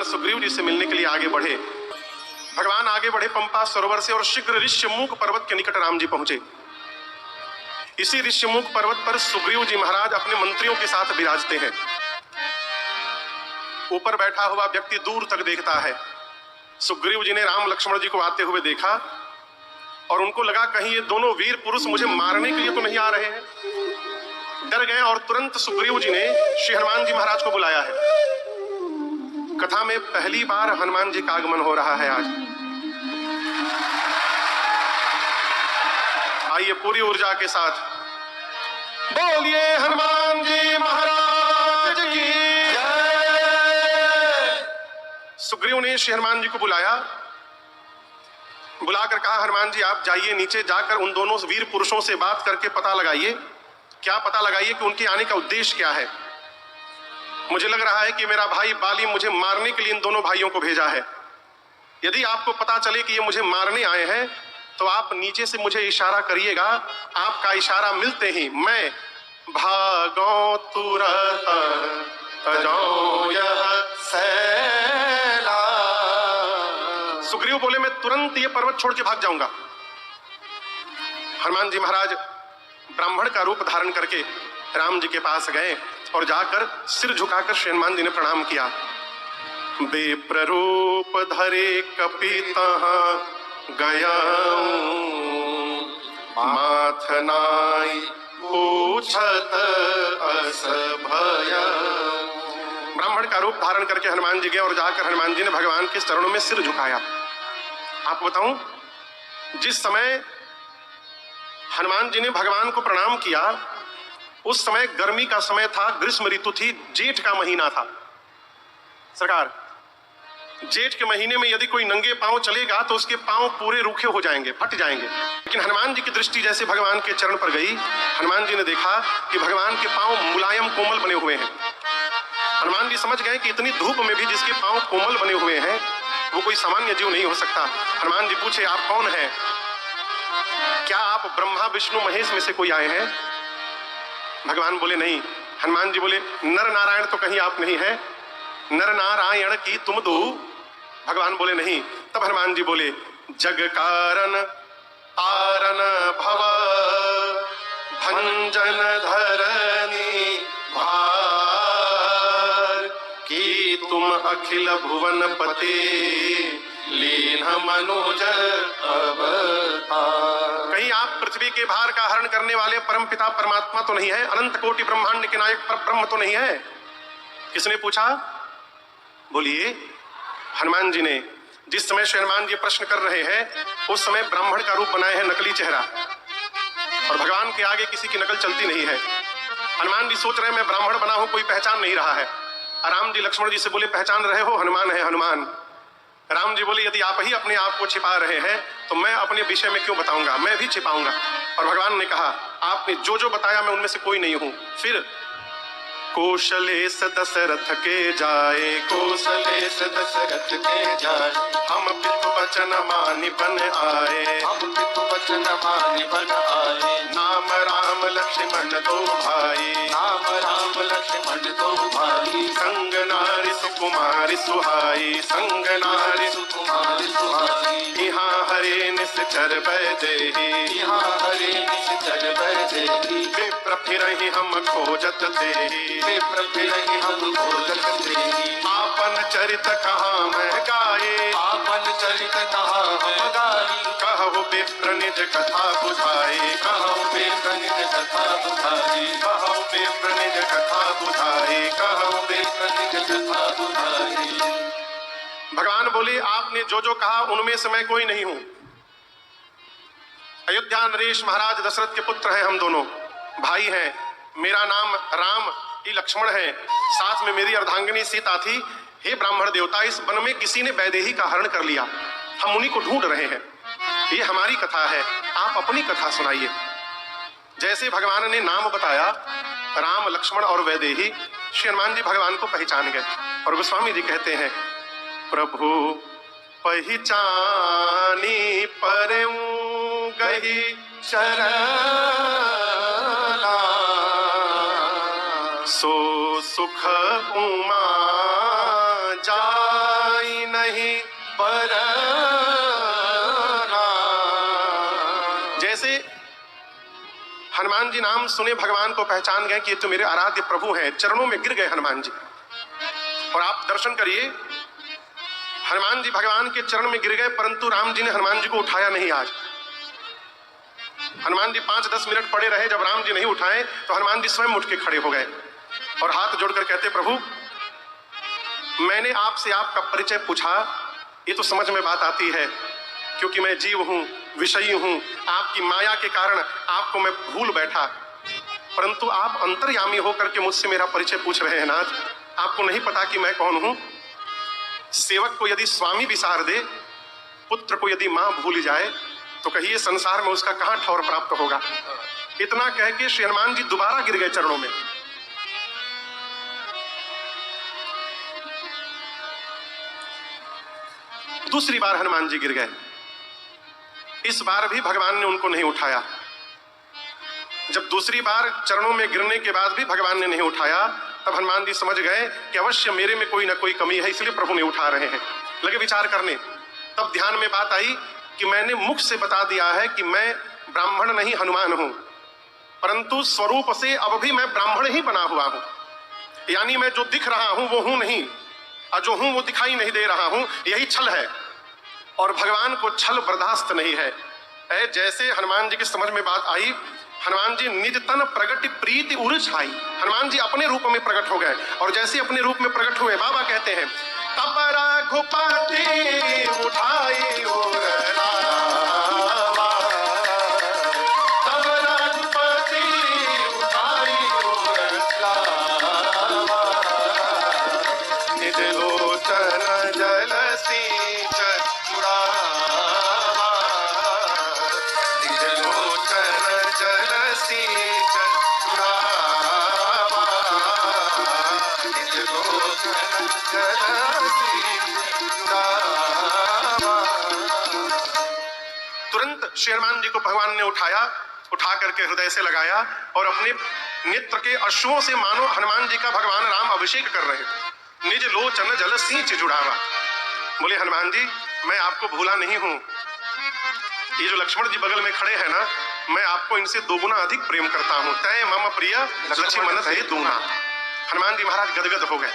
भगवान सुग्रीव जी से मिलने के लिए आगे बढ़े। भगवान आगे बढ़े पंपा सरोवर से और शीघ्र ऋष्यमुख पर्वत के निकट राम जी पहुंचे। इसी ऋष्यमुख पर्वत पर सुग्रीव जी महाराज अपने मंत्रियों के साथ विराजते हैं। ऊपर बैठा हुआ व्यक्ति दूर तक देखता है। सुग्रीव जी ने राम लक्ष्मण जी को आते हुए देखा और उनको लगा कहीं ये दोनों वीर पुरुष मुझे मारने के लिए तो नहीं आ रहे हैं। डर गए और तुरंत सुग्रीव जी ने श्री हनुमान जी महाराज को बुलाया है। कथा में पहली बार हनुमान जी का आगमन हो रहा है आज। आइए पूरी ऊर्जा के साथ बोलिए हनुमान जी महाराज की जय। सुग्रीव ने श्री हनुमान जी को बुलाया, बुलाकर कहा हनुमान जी आप जाइए नीचे, जाकर उन दोनों वीर पुरुषों से बात करके पता लगाइए, क्या पता लगाइए कि उनके आने का उद्देश्य क्या है। मुझे लग रहा है कि मेरा भाई बाली मुझे मारने के लिए इन दोनों भाइयों को भेजा है। यदि आपको पता चले कि ये मुझे मारने आए हैं तो आप नीचे से मुझे इशारा करिएगा। आपका इशारा मिलते ही मैं भागो तुरंत तजो यह सैला। सुग्रीव बोले मैं तुरंत ये पर्वत छोड़ के भाग जाऊंगा। हनुमान जी महाराज ब्राह्मण का रूप धारण करके राम जी के पास गए और जाकर सिर झुकाकर श्री हनुमान जी ने प्रणाम किया। बेप्र रूप धरे कपितः गयाऊं, माथ नाई पूछत अस भयाऊं। ब्राह्मण का रूप धारण करके हनुमान जी गए और जाकर हनुमान जी ने भगवान के चरणों में सिर झुकाया। आपको बताऊं, जिस समय हनुमान जी ने भगवान को प्रणाम किया उस समय गर्मी का समय था, ग्रीष्म ऋतु थी, जेठ का महीना था। सरकार, जेठ के महीने में यदि कोई नंगे पांव चलेगा तो उसके पांव पूरे रूखे हो जाएंगे, फट जाएंगे। लेकिन हनुमान जी की दृष्टि जैसे भगवान के चरण पर गई, हनुमान जी ने देखा कि भगवान के पांव मुलायम कोमल बने हुए हैं। हनुमान जी समझ गए कि इतनी धूप में भी जिसके पांव कोमल बने हुए हैं वो कोई सामान्य जीव नहीं हो सकता। हनुमान जी पूछे आप कौन हैं? क्या आप ब्रह्मा विष्णु महेश में से कोई आए हैं? भगवान बोले नहीं। हनुमान जी बोले नर नारायण तो कहीं आप नहीं है? नर नारायण की तुम दो? भगवान बोले नहीं। तब हनुमान जी बोले जग कारण तारन भव भंजन धरनी भार की तुम अखिल भुवन पते लीन मनुज अवतार। कहीं आप पृथ्वी के भार का हरण करने वाले परम पिता परमात्मा तो नहीं है? अनंत कोटि ब्रह्मांड के नायक पर ब्रह्म तो नहीं है? किसने पूछा? बोलिए। हनुमान जी ने। जिस समय श्री हनुमान जी प्रश्न कर रहे हैं उस समय ब्राह्मण का रूप बनाए हैं, नकली चेहरा, और भगवान के आगे किसी की नकल चलती नहीं है। हनुमान जी सोच रहे हैं मैं ब्राह्मण बना हूं, कोई पहचान नहीं रहा है। राम जी लक्ष्मण जी से बोले पहचान रहे हो? हनुमान है हनुमान। राम जी बोले यदि आप ही अपने आप को छिपा रहे हैं तो मैं अपने विषय में क्यों बताऊंगा, मैं भी छिपाऊंगा। और भगवान ने कहा आपने जो जो बताया मैं उनमें से कोई नहीं हूं। फिर कौशलेश दशरथ के जाए, कौशलेश दशरथ के जाए, हम पितु वचन मानि बन आए, हम पितु वचन मानि बन आए। नाम राम लक्ष्मण दो भाई, नाम राम लक्ष्मण दो भाई। संग नारी सुकुमारी सुहाई, संग नारी सुकुमारी सुहाई। यहाँ हरे निश्चर बैदेही, यहाँ हरे निश्चर बैदेही। विप्र फिरहि हम खोजत तेहि, विप्र फिरहि हम खोजत तेहि। आपन चरित कहाँ मैं गाये, आपन चरित कहाँ हम गाई। कहु विप्र निज कथा बुझाई, कहु विप्र निज कथा बुझाई, कहु विप्र निज कथा बुझाई, कहु विप्र निज कथा बुझाई। भगवान बोले आपने जो जो कहा उनमें से मैं कोई नहीं हूं। अयोध्या नरेश महाराज दशरथ के पुत्र हैं, हम दोनों भाई हैं। मेरा नाम राम, ये लक्ष्मण है, साथ में मेरी अर्धांगिनी सीता थी। हे ब्राह्मण देवता, इस वन में किसी ने वैदेही का हरण कर लिया, हम उन्हीं को ढूंढ रहे हैं। ये हमारी कथा है, आप अपनी कथा सुनाइए। जैसे भगवान ने नाम बताया राम लक्ष्मण और वैदेही, श्री हनुमान जी भगवान को पहचान गए। और गोस्वामी जी कहते हैं प्रभु पहचानी परऊं गही चरला, सो सुख उमा जा नहीं पर जैसे हनुमान जी नाम सुने भगवान को पहचान गए कि ये तो मेरे आराध्य प्रभु हैं, चरणों में गिर गए हनुमान जी। और आप दर्शन करिए, हनुमान जी भगवान के चरण में गिर गए, परंतु राम जी ने हनुमान जी को उठाया नहीं। आज हनुमान जी 5-10 मिनट पड़े रहे, जब राम जी नहीं उठाए तो हनुमान जी स्वयं उठ के खड़े हो गए और हाथ जोड़कर कहते, प्रभु मैंने आपसे आपका परिचय पूछा, ये तो समझ में बात आती है, क्योंकि मैं जीव हूं, विषयी हूं, आपकी माया के कारण आपको मैं भूल बैठा, परंतु आप अंतर्यामी होकर के मुझसे मेरा परिचय पूछ रहे हैं नाथ। आपको नहीं पता कि मैं कौन हूं? सेवक को यदि स्वामी विसार दे, पुत्र को यदि मां भूल जाए, तो कहिए संसार में उसका कहां ठौर प्राप्त होगा। इतना कह के श्री हनुमान जी दोबारा गिर गए चरणों में। दूसरी बार हनुमान जी गिर गए, इस बार भी भगवान ने उनको नहीं उठाया। जब दूसरी बार चरणों में गिरने के बाद भी भगवान ने नहीं उठाया, तब हनुमान जी समझ गए कि अवश्य मेरे में कोई ना कोई कमी है, इसलिए प्रभु नहीं उठा रहे हैं। लगे विचार करने, तब ध्यान में बात आई कि मैंने मुख से बता दिया है कि मैं ब्राह्मण नहीं हनुमान हूं, परंतु स्वरूप से अब भी मैं ब्राह्मण ही बना हुआ हूं। यानी मैं जो दिख रहा हूं वो हूं नहीं, और जो हूं वो दिखाई नहीं दे रहा हूं, यही छल है। और भगवान को छल बर्दाश्त नहीं है। जैसे हनुमान जी की समझ में बात आई, हनुमान जी निज तन प्रगट प्रीति उर छाई, हनुमान जी अपने रूप में प्रकट हो गए। और जैसे अपने रूप में प्रकट हुए, बाबा कहते हैं, तब रघुपति उठाई उर लावा, तब रघुपति उठाई उर लावा, निज लोचन जल सींच जुड़ावा, निज लोचन जल सींच जुड़ावा, निज लोचन जल सींच जुड़ावा। तुरंत श्री हनुमान जी को भगवान ने उठाया, उठा करके हृदय से लगाया और अपने नेत्र के अश्रुओं से मानो हनुमान जी का भगवान राम अभिषेक कर रहे थे। निज लोचन जल सींच जुड़ावा। बोले हनुमान जी, मैं आपको भूला नहीं हूं। ये जो लक्ष्मण जी बगल में खड़े हैं ना, मैं आपको इनसे दोगुना अधिक प्रेम करता हूं। तय मम प्रिय लक्ष्मण ते दूना। हनुमान जी महाराज गदगद हो गए।